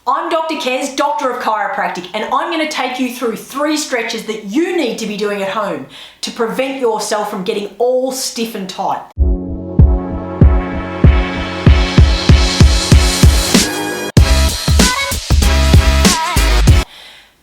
I'm Dr. Kez, Doctor of Chiropractic, and I'm going to take you through 3 stretches that you need to be doing at home to prevent yourself from getting all stiff and tight.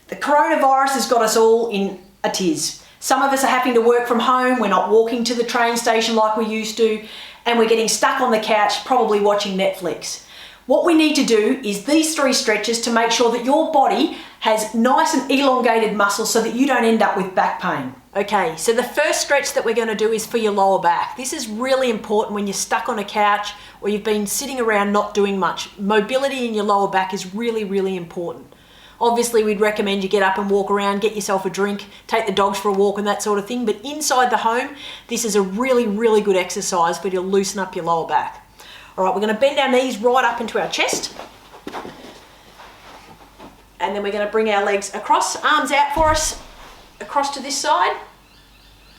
The coronavirus has got us all in a tiz. Some of us are having to work from home, we're not walking to the train station like we used to, and we're getting stuck on the couch probably watching Netflix. What we need to do is these 3 stretches to make sure that your body has nice and elongated muscles so that you don't end up with back pain. Okay, so the first stretch that we're going to do is for your lower back. This is really important when you're stuck on a couch or you've been sitting around not doing much. Mobility in your lower back is really, really important. Obviously, we'd recommend you get up and walk around, get yourself a drink, take the dogs for a walk and that sort of thing. But inside the home, this is a really, really good exercise for you to loosen up your lower back. All right, we're going to bend our knees right up into our chest. And then we're going to bring our legs across, arms out for us, across to this side.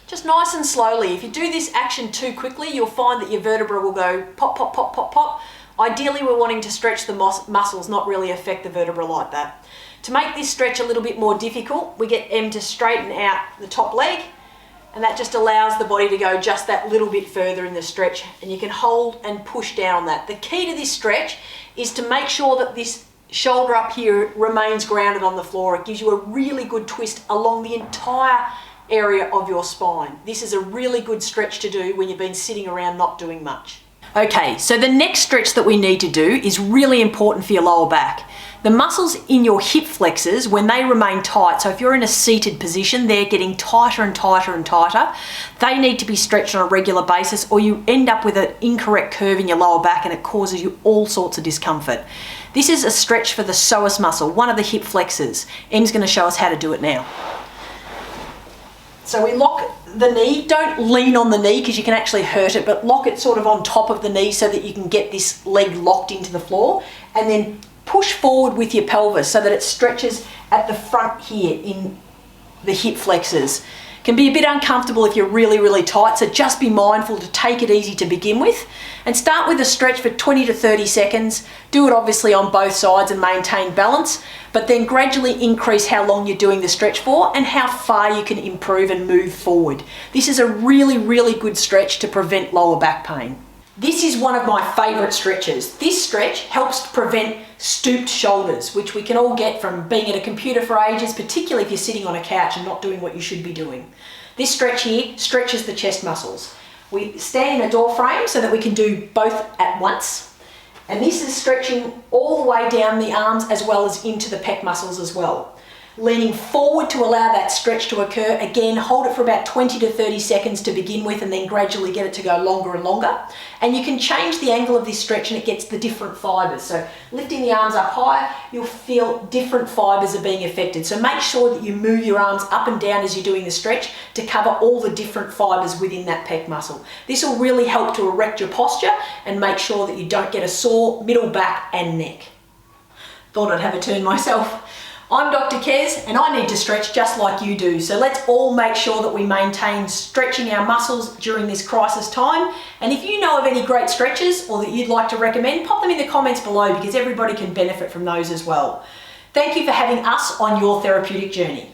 Just nice and slowly. If you do this action too quickly, you'll find that your vertebra will go pop, pop, pop, pop, pop. Ideally, we're wanting to stretch the muscles, not really affect the vertebra like that. To make this stretch a little bit more difficult, we get Em to straighten out the top leg, and that just allows the body to go just that little bit further in the stretch, and you can hold and push down on that. The key to this stretch is to make sure that this shoulder up here remains grounded on the floor. It gives you a really good twist along the entire area of your spine. This is a really good stretch to do when you've been sitting around not doing much. Okay, so the next stretch that we need to do is really important for your lower back. The muscles in your hip flexors, when they remain tight, so if you're in a seated position, they're getting tighter and tighter and tighter. They need to be stretched on a regular basis or you end up with an incorrect curve in your lower back and it causes you all sorts of discomfort. This is a stretch for the psoas muscle, one of the hip flexors. Em's going to show us how to do it now. So we lock the knee, don't lean on the knee because you can actually hurt it, but lock it sort of on top of the knee so that you can get this leg locked into the floor, and then push forward with your pelvis so that it stretches at the front here in the hip flexors. It can be a bit uncomfortable if you're really, really tight, so just be mindful to take it easy to begin with and start with a stretch for 20 to 30 seconds. Do it obviously on both sides and maintain balance, but then gradually increase how long you're doing the stretch for and how far you can improve and move forward. This is a really, really good stretch to prevent lower back pain. This is one of my favourite stretches. This stretch helps to prevent stooped shoulders, which we can all get from being at a computer for ages, particularly if you're sitting on a couch and not doing what you should be doing. This stretch here stretches the chest muscles. We stand in a door frame so that we can do both at once. And this is stretching all the way down the arms as well as into the pec muscles as well. Leaning forward to allow that stretch to occur. Again, hold it for about 20 to 30 seconds to begin with and then gradually get it to go longer and longer. And you can change the angle of this stretch and it gets the different fibers. So lifting the arms up higher, you'll feel different fibers are being affected. So make sure that you move your arms up and down as you're doing the stretch to cover all the different fibers within that pec muscle. This will really help to erect your posture and make sure that you don't get a sore middle back and neck. Thought I'd have a turn myself. I'm Dr. Kez and I need to stretch just like you do. So let's all make sure that we maintain stretching our muscles during this crisis time. And if you know of any great stretches or that you'd like to recommend, pop them in the comments below because everybody can benefit from those as well. Thank you for having us on your therapeutic journey.